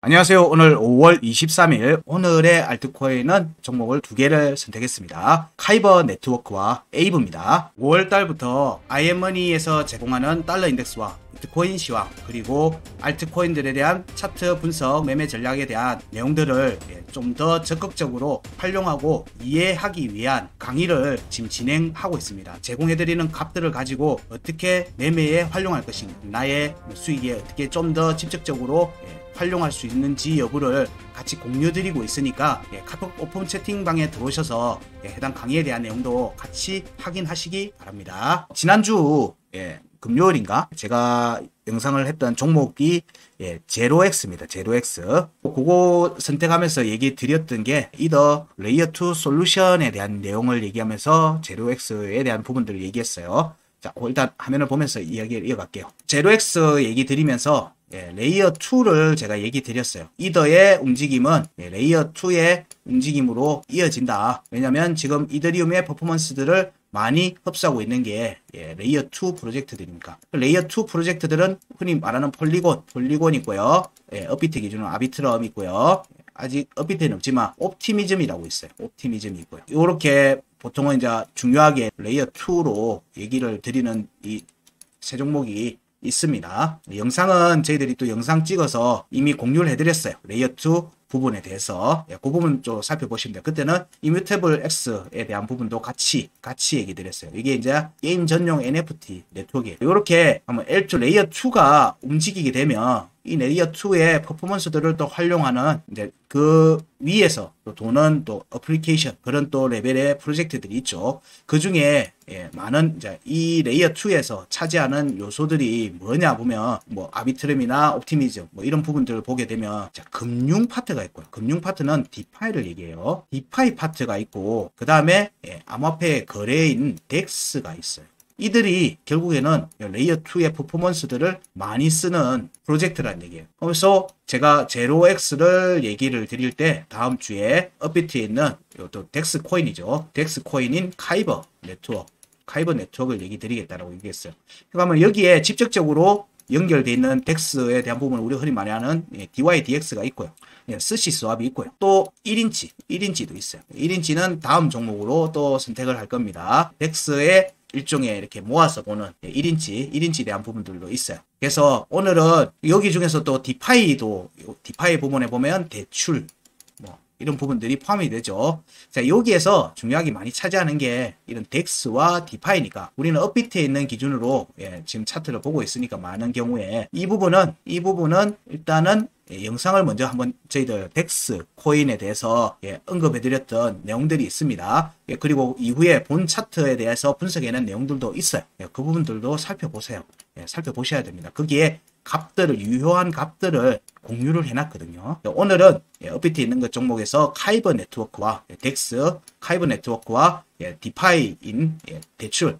안녕하세요. 오늘 5월 23일 오늘의 알트코인은 종목을 두 개를 선택했습니다. 카이버 네트워크와 에이브입니다. 5월 달부터 IM머니에서 제공하는 달러 인덱스와 비트코인 시황 그리고 알트코인들에 대한 차트 분석 매매 전략에 대한 내용들을 좀 더 적극적으로 활용하고 이해하기 위한 강의를 지금 진행하고 있습니다. 제공해드리는 값들을 가지고 어떻게 매매에 활용할 것인가, 나의 수익에 어떻게 좀 더 직접적으로 활용할 수 있는지 여부를 같이 공유드리고 있으니까 카톡 오픈 채팅방에 들어오셔서 해당 강의에 대한 내용도 같이 확인하시기 바랍니다. 지난주 금요일인가 제가 영상을 했던 종목이 제로엑스입니다. 제로엑스. 그거 선택하면서 얘기 드렸던 게 이더 레이어2 솔루션에 대한 내용을 얘기하면서 제로엑스에 대한 부분들을 얘기했어요. 자, 일단 화면을 보면서 이야기를 이어갈게요. 제로엑스 얘기 드리면서 레이어 2를 제가 얘기 드렸어요. 이더의 움직임은 레이어 2의 움직임으로 이어진다. 왜냐면 지금 이더리움의 퍼포먼스들을 많이 흡수하고 있는 게 레이어 2 프로젝트들이니까. 레이어 2 프로젝트들은 흔히 말하는 폴리곤 있고요. 업비트 기준으로 아비트럼 있고요. 아직 업비트는 없지만 옵티미즘이라고 있어요. 옵티미즘이 있고요. 이렇게 보통은 이제 중요하게 레이어 2로 얘기를 드리는 이 세 종목이 있습니다. 영상은 저희들이 또 영상 찍어서 이미 공유를 해드렸어요. 레이어 2 부분에 대해서 그 부분 좀 살펴보시면 돼요. 그때는 이뮤테이블 X에 대한 부분도 같이 얘기 드렸어요. 이게 이제 게임 전용 NFT 네트워크예요. 이렇게 한번 L2 레이어 2가 움직이게 되면 이 레이어 2의 퍼포먼스들을 또 활용하는 이제 그 위에서 또 도는 또 어플리케이션 그런 또 레벨의 프로젝트들이 있죠. 그 중에 많은 이제 이 레이어 2에서 차지하는 요소들이 뭐냐 보면 뭐 아비트럼이나 옵티미즘 뭐 이런 부분들을 보게 되면 자, 금융 파트가 있고요. 금융 파트는 디파이를 얘기해요. 디파이 파트가 있고 그 다음에 암호화폐 거래인 덱스가 있어요. 이들이 결국에는 레이어 2의 퍼포먼스들을 많이 쓰는 프로젝트라는 얘기예요. 그래서 제가 제로엑스를 얘기를 드릴 때 다음 주에 업비트에 있는 또 덱스 코인이죠. 덱스 코인인 카이버 네트워크를 얘기 드리겠다라고 얘기했어요. 그러면 여기에 직접적으로 연결되어 있는 덱스에 대한 부분은 우리가 흔히 많이 하는 DYDX가 있고요. 스시 스왑이 있고요. 또 1인치도 있어요. 1인치는 다음 종목으로 또 선택을 할 겁니다. 덱스의 일종의 이렇게 모아서 보는 1인치에 대한 부분들도 있어요. 그래서 오늘은 여기 중에서 또 디파이 부분에 보면 대출 뭐 이런 부분들이 포함이 되죠. 자, 여기에서 중요하게 많이 차지하는 게 이런 덱스와 디파이니까 우리는 업비트에 있는 기준으로 지금 차트를 보고 있으니까 많은 경우에 이 부분은 일단은 영상을 먼저 한번 저희들 덱스 코인에 대해서 언급해드렸던 내용들이 있습니다. 그리고 이후에 본 차트에 대해서 분석해낸 내용들도 있어요. 그 부분들도 살펴보세요. 살펴보셔야 됩니다. 거기에 유효한 값들을 공유를 해놨거든요. 오늘은 업비트에 있는 것 종목에서 카이버 네트워크와 덱스, 카이버 네트워크와 디파이인 대출,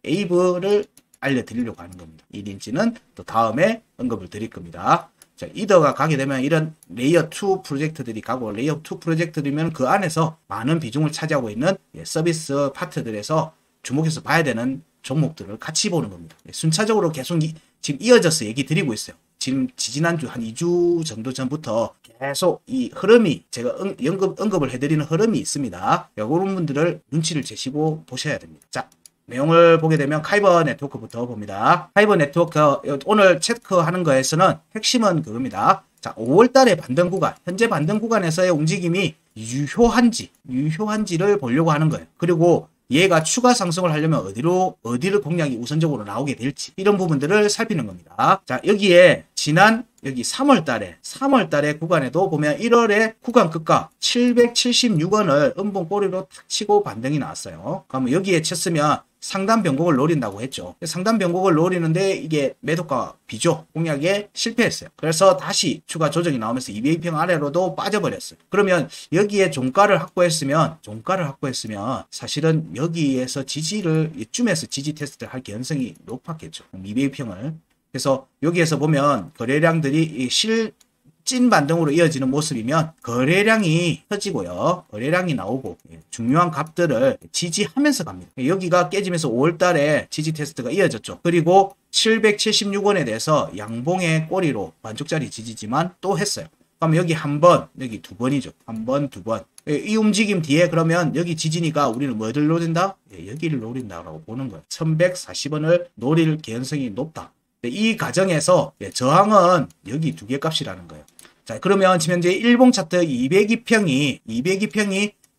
에이브를 알려드리려고 하는 겁니다. 1인치는 또 다음에 언급을 드릴 겁니다. 자, 이더가 가게 되면 이런 레이어 2 프로젝트들이 가고 레이어 2 프로젝트들이면 그 안에서 많은 비중을 차지하고 있는 서비스 파트들에서 주목해서 봐야 되는 종목들을 같이 보는 겁니다. 순차적으로 계속 지금 이어져서 얘기 드리고 있어요. 지금 지지난주 한 2주 정도 전부터 계속 이 흐름이 제가 언급을 해드리는 흐름이 있습니다. 이런 분들을 눈치를 채시고 보셔야 됩니다. 자, 내용을 보게 되면 카이버 네트워크부터 봅니다. 카이버 네트워크 오늘 체크하는 거에서는 핵심은 그겁니다. 자, 5월 달의 반등 구간, 현재 반등 구간에서의 움직임이 유효한지를 보려고 하는 거예요. 그리고 얘가 추가 상승을 하려면 어디를 공략이 우선적으로 나오게 될지 이런 부분들을 살피는 겁니다. 자, 여기에 여기 3월 달에 구간에도 보면 1월에 구간 끝가 776원을 음봉 꼬리로 탁 치고 반등이 나왔어요. 그러면 여기에 쳤으면 상단 변곡을 노린다고 했죠. 상단 변곡을 노리는데 이게 매도가 비조 공략에 실패했어요. 그래서 다시 추가 조정이 나오면서 200평 아래로도 빠져버렸어요. 그러면 여기에 종가를 확보했으면 사실은 여기에서 이쯤에서 지지 테스트를 할 가능성이 높았겠죠. 200평을. 그래서 여기에서 보면 거래량들이 찐 반등으로 이어지는 모습이면 거래량이 터지고요. 거래량이 나오고 중요한 값들을 지지하면서 갑니다. 여기가 깨지면서 5월달에 지지 테스트가 이어졌죠. 그리고 776원에 대해서 양봉의 꼬리로 반쪽짜리 지지지만 또 했어요. 그럼 여기 한 번, 여기 두 번이죠. 한 번, 두 번. 이 움직임 뒤에 그러면 여기 지지니까 우리는 뭐를 노린다? 여기를 노린다라고 보는 거예요. 1140원을 노릴 개연성이 높다. 이 과정에서 저항은 여기 두 개 값이라는 거예요. 자, 그러면 지금 현재 일봉 차트 202평이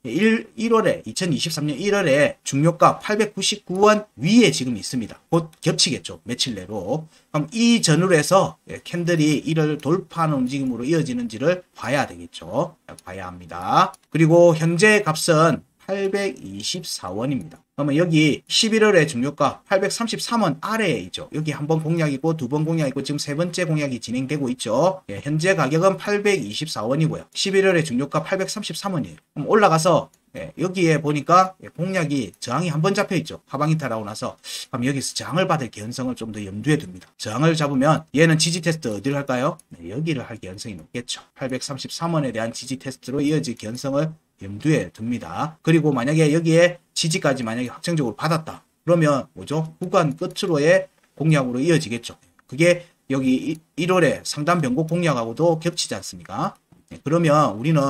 1월에 2023년 1월에 중요가 899원 위에 지금 있습니다. 곧 겹치겠죠. 며칠 내로. 그럼 이 전후로 해서 캔들이 이를 돌파하는 움직임으로 이어지는지를 봐야 되겠죠. 봐야 합니다. 그리고 현재 값은 824원입니다. 그러면 여기 11월에 중요가 833원 아래에 있죠. 여기 한 번 공략이고 두 번 공략이고 지금 세 번째 공략이 진행되고 있죠. 현재 가격은 824원이고요. 11월에 중요가 833원이에요. 그럼 올라가서 여기에 보니까 공략이 저항이 한 번 잡혀 있죠. 하방 이탈하고 나서 그럼 여기서 저항을 받을 개연성을 좀 더 염두에 둡니다. 저항을 잡으면 얘는 지지 테스트 어디를 할까요? 여기를 할 개연성이 높겠죠. 833원에 대한 지지 테스트로 이어질 개연성을 염두에 둡니다. 그리고 만약에 여기에 지지까지 만약에 확정적으로 받았다. 그러면 뭐죠? 구간 끝으로의 공략으로 이어지겠죠. 그게 여기 1월에 상단 변곡 공략하고도 겹치지 않습니까? 그러면 우리는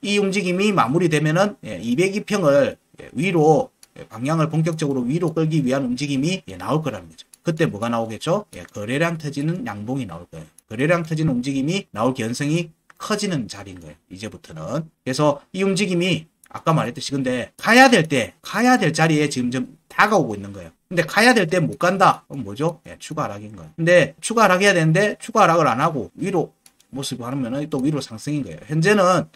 이 움직임이 마무리되면은 202평을 위로 방향을 본격적으로 위로 끌기 위한 움직임이 나올 거라는 거죠. 그때 뭐가 나오겠죠? 거래량 터지는 양봉이 나올 거예요. 거래량 터지는 움직임이 나올 개연성이 커지는 자리인 거예요. 이제부터는. 그래서 이 움직임이 아까 말했듯이 근데 가야 될 자리에 지금 좀 다가오고 있는 거예요. 근데 가야 될 때 못 간다. 그럼 뭐죠? 추가 하락인 거예요. 근데 추가 하락해야 되는데 추가 하락을 안 하고 위로 모습을 하면은 또 위로 상승인 거예요. 현재는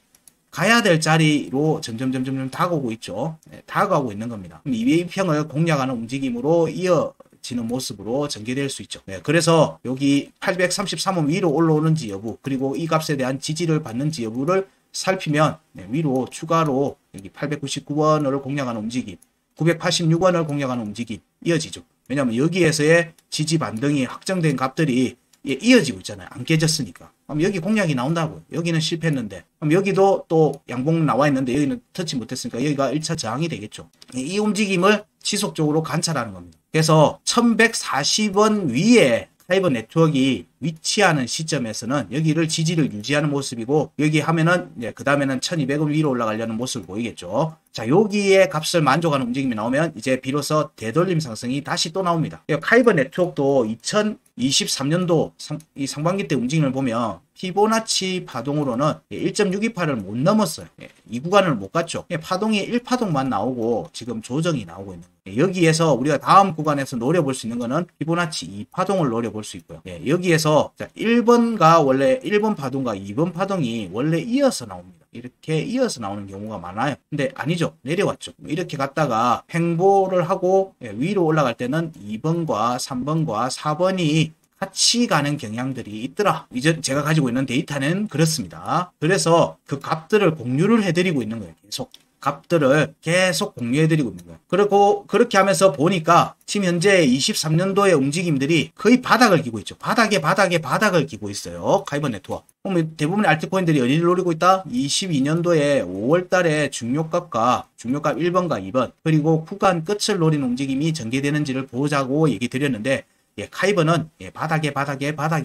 가야 될 자리로 점점 다가오고 있죠. 다가오고 있는 겁니다. 202평을 공략하는 움직임으로 이어지는 모습으로 전개될 수 있죠. 그래서 여기 833원 위로 올라오는지 여부, 그리고 이 값에 대한 지지를 받는지 여부를 살피면 위로 추가로 여기 899원을 공략하는 움직임, 986원을 공략하는 움직임 이어지죠. 왜냐하면 여기에서의 지지 반등이 확정된 값들이 이어지고 있잖아요. 안 깨졌으니까. 그럼 여기 공략이 나온다고요. 여기는 실패했는데. 그럼 여기도 또 양봉 나와 있는데 여기는 터치 못했으니까 여기가 1차 저항이 되겠죠. 이 움직임을 지속적으로 관찰하는 겁니다. 그래서 1140원 위에 카이버 네트워크가 위치하는 시점에서는 여기를 지지를 유지하는 모습이고, 여기 하면은 그 다음에는 1200원 위로 올라가려는 모습을 보이겠죠. 자, 여기에 값을 만족하는 움직임이 나오면 이제 비로소 되돌림 상승이 다시 또 나옵니다. 카이버 네트워크도 2023년도 이 상반기 때 움직임을 보면 피보나치 파동으로는 1.628을 못 넘었어요. 이 구간을 못 갔죠. 파동이 1파동만 나오고 지금 조정이 나오고 있는 거예요. 여기에서 우리가 다음 구간에서 노려볼 수 있는 거는 피보나치 2파동을 노려볼 수 있고요. 여기에서 1번과 원래 1번 파동과 2번 파동이 원래 이어서 나옵니다. 이렇게 이어서 나오는 경우가 많아요. 근데 아니죠. 내려왔죠. 이렇게 갔다가 횡보를 하고 위로 올라갈 때는 2번과 3번과 4번이 같이 가는 경향들이 있더라. 이제 제가 가지고 있는 데이터는 그렇습니다. 그래서 그 값들을 공유를 해드리고 있는 거예요. 계속. 값들을 계속 공유해드리고 있는 거예요. 그리고 그렇게 하면서 보니까 지금 현재 23년도의 움직임들이 거의 바닥을 기고 있죠. 바닥을 기고 있어요. 카이버 네트워크. 그럼 대부분의 알트코인들이 어디를 노리고 있다? 22년도에 5월달에 중요값 1번과 2번 그리고 구간 끝을 노리는 움직임이 전개되는지를 보자고 얘기 드렸는데, 카이버는 바닥에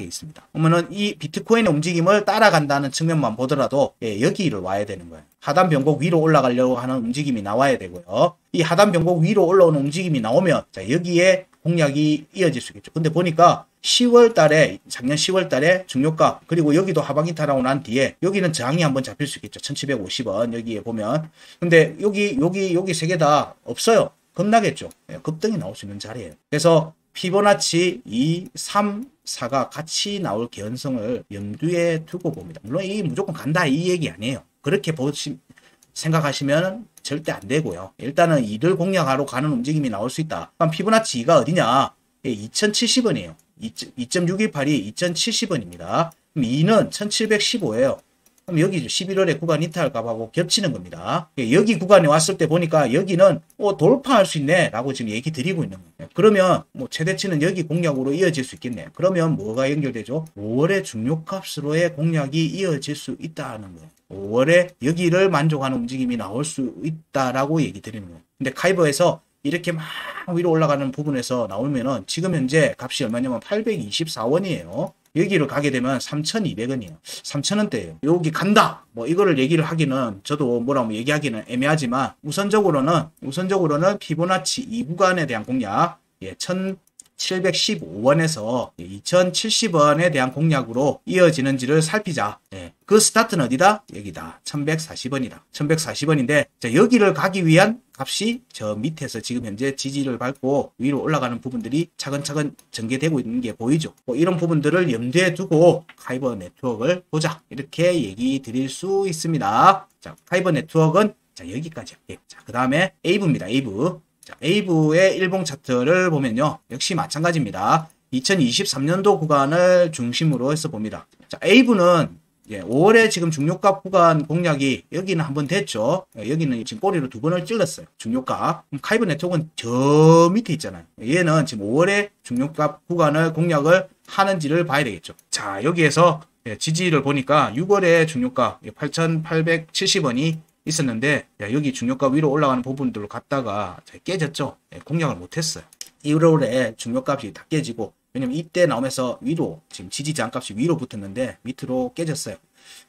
있습니다. 그러면은 이 비트코인의 움직임을 따라간다는 측면만 보더라도 여기를 와야 되는 거예요. 하단 변곡 위로 올라가려고 하는 움직임이 나와야 되고요. 이 하단 변곡 위로 올라오는 움직임이 나오면 자, 여기에 공략이 이어질 수 있겠죠. 근데 보니까 10월 달에, 작년 10월 달에 중요가, 그리고 여기도 하방 이탈하고 난 뒤에 여기는 저항이 한번 잡힐 수 있겠죠. 1750원 여기에 보면. 근데 여기 세 개 다 없어요. 급나겠죠. 급등이 나올 수 있는 자리예요. 그래서 피보나치 2, 3, 4가 같이 나올 개연성을 염두에 두고 봅니다. 물론 이 무조건 간다 이 얘기 아니에요. 그렇게 생각하시면 절대 안 되고요. 일단은 이를 공략하러 가는 움직임이 나올 수 있다. 그럼 피보나치 2가 어디냐? 2070원이에요. 2.618이 2070원입니다. 그럼 2는 1715예요. 그럼 여기 11월에 구간 이탈 값하고 겹치는 겁니다. 여기 구간에 왔을 때 보니까 여기는 돌파할 수 있네 라고 지금 얘기 드리고 있는 거예요. 그러면 뭐 최대치는 여기 공략으로 이어질 수 있겠네. 그러면 뭐가 연결되죠? 5월의 중요값으로의 공략이 이어질 수 있다는 거예요. 5월에 여기를 만족하는 움직임이 나올 수 있다라고 얘기 드리는 거예요. 근데 카이버에서 이렇게 막 위로 올라가는 부분에서 나오면은 지금 현재 값이 얼마냐면 824원이에요. 여기로 가게 되면 3,200원이에요. 3,000원대예요. 여기 간다. 뭐 이거를 얘기를 하기는 저도 뭐라고 얘기하기는 애매하지만 우선적으로는 피보나치 2구간에 대한 공략 1,715원에서 2,070원에 대한 공략으로 이어지는지를 살피자. 그 스타트는 어디다? 여기다. 1,140원이다. 1,140원인데 자, 여기를 가기 위한 값이 저 밑에서 지금 현재 지지를 밟고 위로 올라가는 부분들이 차근차근 전개되고 있는 게 보이죠. 뭐 이런 부분들을 염두에 두고 카이버 네트워크를 보자. 이렇게 얘기 드릴 수 있습니다. 자, 카이버 네트워크는 자, 여기까지 할게요. 자, 그 다음에 에이브입니다. 에이브. 자, 에이브의 일봉 차트를 보면요. 역시 마찬가지입니다. 2023년도 구간을 중심으로 해서 봅니다. 자, 에이브는 5월에 지금 중요값 구간 공략이 여기는 한번 됐죠. 여기는 지금 꼬리로 2번을 찔렀어요. 중요값. 카이버 네트워크는 저 밑에 있잖아요. 얘는 지금 5월에 중요값 구간을 공략을 하는지를 봐야 되겠죠. 자, 여기에서 지지를 보니까 6월에 중요값 8,870원이 있었는데 여기 중요값 위로 올라가는 부분들로 갔다가 깨졌죠. 공략을 못했어요. 1월에 중요값이 다 깨지고 왜냐면 이때 나오면서 위로 지금 지지 저항값이 위로 붙었는데 밑으로 깨졌어요.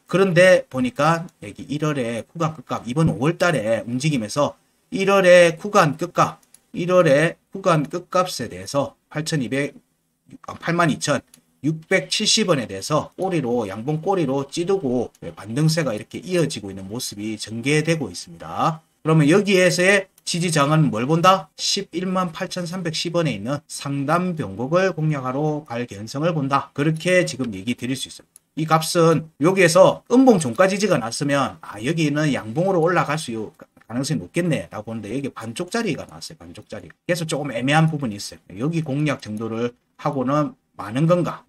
그런데 보니까 여기 1월에 구간 끝값 이번 5월달에 움직이면서 1월에 구간 끝값 1월에 구간 끝값에 대해서 82,670원에 대해서 꼬리로 양봉 꼬리로 찌르고 반등세가 이렇게 이어지고 있는 모습이 전개되고 있습니다. 그러면 여기에서의 지지장은 뭘 본다? 118,310원에 있는 상단 변곡을 공략하러 갈 개연성을 본다. 그렇게 지금 얘기 드릴 수 있어요. 이 값은 여기에서 음봉 종가 지지가 났으면 여기는 양봉으로 올라갈 수 가능성이 높겠네 라고 보는데 여기 반쪽짜리가 나왔어요. 반쪽짜리. 그래서 조금 애매한 부분이 있어요. 여기 공략 정도를 하고는 많은 건가?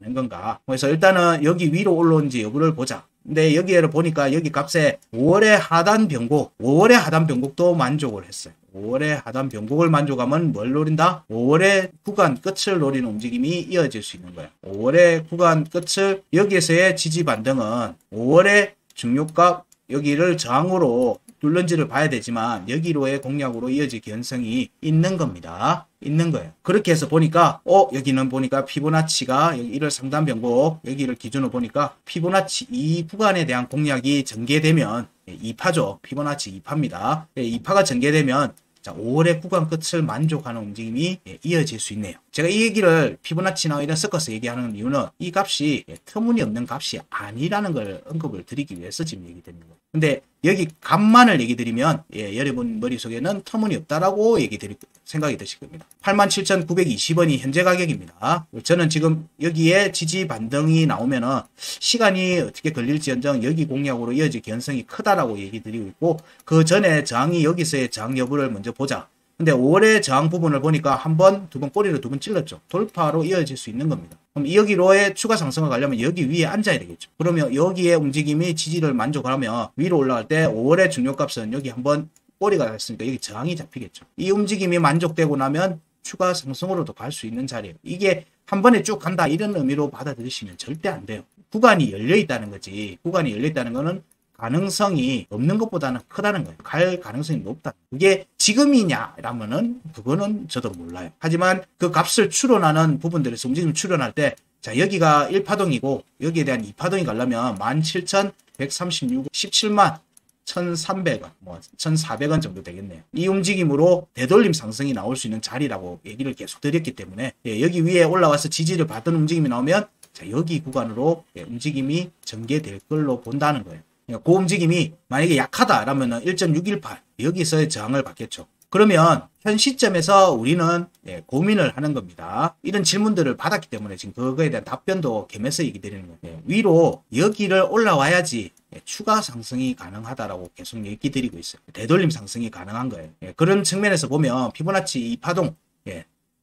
그래서 일단은 여기 위로 올라온지 여부를 보자. 근데 여기를 보니까 여기 값에 5월의 하단 변곡도 만족을 했어요. 5월의 하단 변곡을 만족하면 뭘 노린다? 5월의 구간 끝을 노리는 움직임이 이어질 수 있는 거예요. 5월의 구간 끝을 여기에서의 지지 반등은 5월의 중요값 여기를 저항으로 뚫는지를 봐야 되지만 여기로의 공략으로 이어질 개연성이 있는 겁니다. 있는 거예요. 그렇게 해서 보니까 여기는 보니까 피보나치가 여기 1월 상단 변곡 여기를 기준으로 보니까 피보나치 2 구간에 대한 공략이 전개되면 2파죠. 피보나치 2파입니다. 2파가 전개되면 자, 5월의 구간 끝을 만족하는 움직임이 이어질 수 있네요. 제가 이 얘기를 피보나치나 이런 섞어서 얘기하는 이유는 이 값이 터무니없는 값이 아니라는 걸 언급을 드리기 위해서 지금 얘기 드리는 거예요. 근데 여기 값만을 얘기 드리면 여러분 머릿속에는 터무니없다라고 얘기 드릴 생각이 드실 겁니다. 87,920원이 현재 가격입니다. 저는 지금 여기에 지지 반등이 나오면은 시간이 어떻게 걸릴지언정 여기 공략으로 이어질 개연성이 크다라고 얘기 드리고 있고 그 전에 저항이 여기서의 저항 여부를 먼저 보자. 근데 5월의 저항 부분을 보니까 한 번, 두 번 꼬리를 2번 찔렀죠. 돌파로 이어질 수 있는 겁니다. 그럼 여기로의 추가 상승을 가려면 여기 위에 앉아야 되겠죠. 그러면 여기에 움직임이 지지를 만족하면 위로 올라갈 때 5월의 중요값은 여기 한번 꼬리가 있으니까 여기 저항이 잡히겠죠. 이 움직임이 만족되고 나면 추가 상승으로도 갈 수 있는 자리예요. 이게 한 번에 쭉 간다 이런 의미로 받아들이시면 절대 안 돼요. 구간이 열려 있다는 거지. 구간이 열려 있다는 거는 가능성이 없는 것보다는 크다는 거예요. 갈 가능성이 높다. 그게 지금이냐라면은 그거는 저도 몰라요. 하지만 그 값을 추론하는 부분들에서 움직임을 추론할 때 자 여기가 1파동이고 여기에 대한 2파동이 가려면 17,136 17만 1,300원, 1,400원 정도 되겠네요. 이 움직임으로 되돌림 상승이 나올 수 있는 자리라고 얘기를 계속 드렸기 때문에 여기 위에 올라와서 지지를 받던 움직임이 나오면 자 여기 구간으로 움직임이 전개될 걸로 본다는 거예요. 그 움직임이 만약에 약하다라면 1.618 여기서의 저항을 받겠죠. 그러면 현 시점에서 우리는 고민을 하는 겁니다. 이런 질문들을 받았기 때문에 지금 그거에 대한 답변도 겸해서 얘기 드리는 거예요. 위로 여기를 올라와야지 추가 상승이 가능하다라고 계속 얘기 드리고 있어요. 되돌림 상승이 가능한 거예요. 그런 측면에서 보면 피보나치 이 파동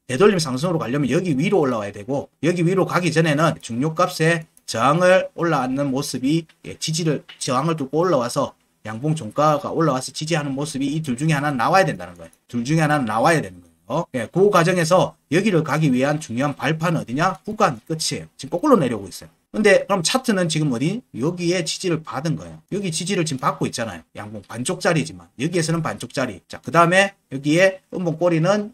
되돌림 상승으로 가려면 여기 위로 올라와야 되고 여기 위로 가기 전에는 중요값에 저항을 올라앉는 모습이 저항을 뚫고 올라와서 양봉 종가가 올라와서 지지하는 모습이 이 둘 중에 하나는 나와야 된다는 거예요. 둘 중에 하나는 나와야 되는 거예요. 그 과정에서 여기를 가기 위한 중요한 발판은 어디냐? 구간 끝이에요. 지금 거꾸로 내려오고 있어요. 근데 그럼 차트는 지금 어디? 여기에 지지를 받은 거예요. 여기 지지를 지금 받고 있잖아요. 양봉 반쪽짜리지만 여기에서는 반쪽짜리. 자, 그 다음에 여기에 음봉꼬리는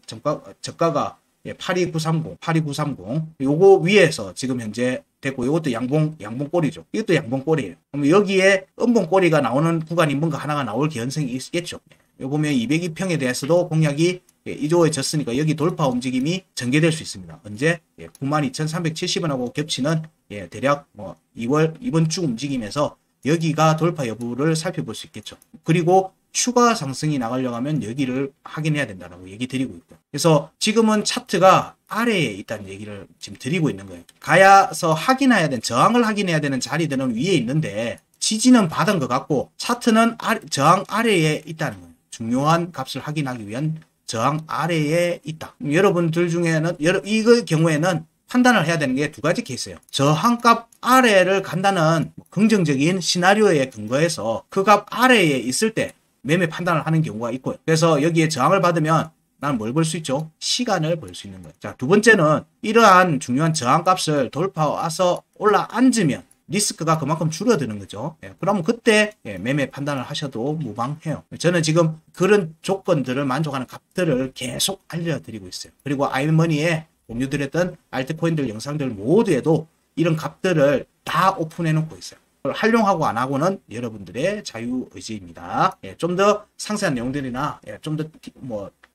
저가가 82930, 82930. 요거 위에서 지금 현재 됐고, 이것도 양봉꼬리죠. 이것도 양봉꼬리예요. 그럼 여기에 음봉꼬리가 나오는 구간이 뭔가 하나가 나올 개연성이 있겠죠. 요 보면 202평에 대해서도 공략이 이루어졌으니까 여기 돌파 움직임이 전개될 수 있습니다. 언제? 92,370원하고 겹치는 대략 뭐 이번 주 움직임에서 여기가 돌파 여부를 살펴볼 수 있겠죠. 그리고 추가 상승이 나가려고 하면 여기를 확인해야 된다고 얘기 드리고 있고. 그래서 지금은 차트가 아래에 있다는 얘기를 지금 드리고 있는 거예요. 가야서 확인해야 되는, 저항을 확인해야 되는 자리들은 위에 있는데 지지는 받은 것 같고 차트는 저항 아래에 있다는 거예요. 중요한 값을 확인하기 위한 저항 아래에 있다. 여러분들 중에는 이거 경우에는 판단을 해야 되는 게 두 가지 케이스예요. 저항값 아래를 간다는 긍정적인 시나리오에 근거해서 그 값 아래에 있을 때 매매 판단을 하는 경우가 있고요. 그래서 여기에 저항을 받으면 나는 뭘 벌 수 있죠? 시간을 벌 수 있는 거예요. 자, 두 번째는 이러한 중요한 저항값을 돌파와서 올라앉으면 리스크가 그만큼 줄어드는 거죠. 그러면 그때 매매 판단을 하셔도 무방해요. 저는 지금 그런 조건들을 만족하는 값들을 계속 알려드리고 있어요. 그리고 아이머니에 공유드렸던 알트코인들 영상들 모두에도 이런 값들을 다 오픈해 놓고 있어요. 활용하고 안 하고는 여러분들의 자유의지입니다. 좀 더 상세한 내용들이나 좀 더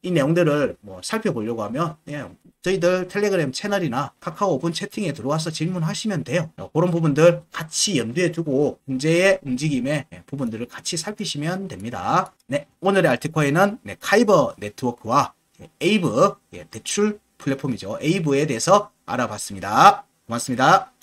이 내용들을 살펴보려고 하면 저희들 텔레그램 채널이나 카카오 오픈 채팅에 들어와서 질문하시면 돼요. 그런 부분들 같이 염두에 두고 현재의 움직임의 부분들을 같이 살피시면 됩니다. 네, 오늘의 알트코인은 카이버 네트워크와 에이브 대출 플랫폼이죠. 에이브에 대해서 알아봤습니다. 고맙습니다.